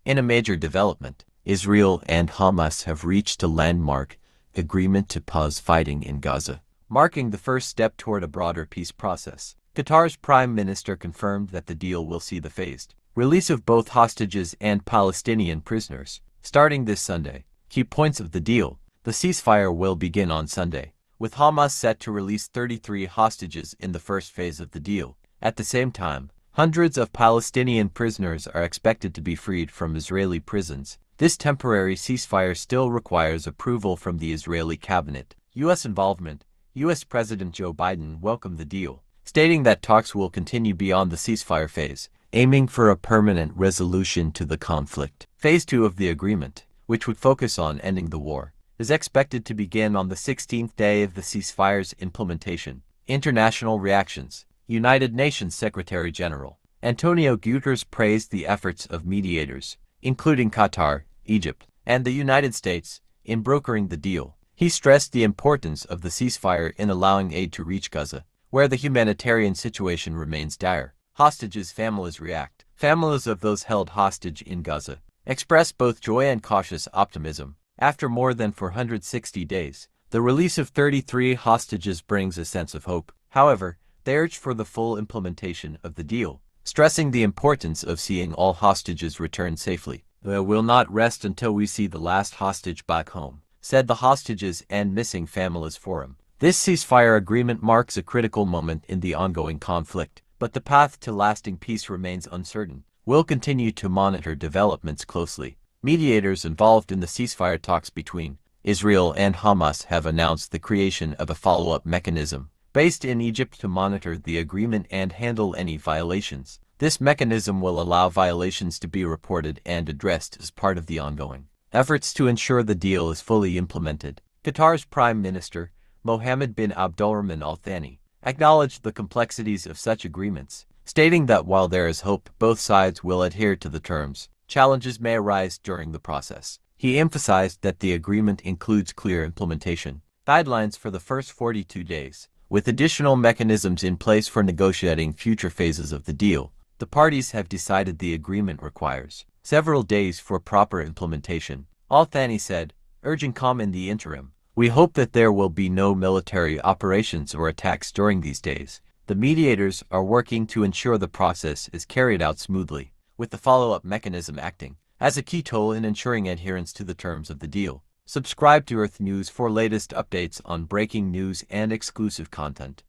In a major development, Israel and Hamas have reached a landmark agreement to pause fighting in Gaza, marking the first step toward a broader peace process. Qatar's prime minister confirmed that the deal will see the phased release of both hostages and Palestinian prisoners, starting this Sunday. Key points of the deal: the ceasefire will begin on Sunday, with Hamas set to release 33 hostages in the first phase of the deal. At the same time, hundreds of Palestinian prisoners are expected to be freed from Israeli prisons. This temporary ceasefire still requires approval from the Israeli cabinet. U.S. involvement: U.S. President Joe Biden welcomed the deal, stating that talks will continue beyond the ceasefire phase, aiming for a permanent resolution to the conflict. Phase 2 of the agreement, which would focus on ending the war, is expected to begin on the 16th day of the ceasefire's implementation. International reactions: United Nations Secretary-General Antonio Guterres praised the efforts of mediators, including Qatar, Egypt, and the United States, in brokering the deal. He stressed the importance of the ceasefire in allowing aid to reach Gaza, where the humanitarian situation remains dire. Hostages' families react. Families of those held hostage in Gaza express both joy and cautious optimism. After more than 460 days, the release of 33 hostages brings a sense of hope. However, they urged for the full implementation of the deal, stressing the importance of seeing all hostages return safely. "We will not rest until we see the last hostage back home," said the Hostages and Missing Families Forum. This ceasefire agreement marks a critical moment in the ongoing conflict, but the path to lasting peace remains uncertain. We'll continue to monitor developments closely. Mediators involved in the ceasefire talks between Israel and Hamas have announced the creation of a follow-up mechanism based in Egypt to monitor the agreement and handle any violations. This mechanism will allow violations to be reported and addressed as part of the ongoing efforts to ensure the deal is fully implemented. Qatar's Prime Minister, Mohammed bin Abdulrahman Al Thani, acknowledged the complexities of such agreements, stating that while there is hope both sides will adhere to the terms, challenges may arise during the process. He emphasized that the agreement includes clear implementation guidelines for the first 42 days, with additional mechanisms in place for negotiating future phases of the deal. The parties have decided the agreement requires several days for proper implementation, Al Thani said, urging calm in the interim. "We hope that there will be no military operations or attacks during these days. The mediators are working to ensure the process is carried out smoothly, with the follow-up mechanism acting as a key tool in ensuring adherence to the terms of the deal." Subscribe to Earth News for latest updates on breaking news and exclusive content.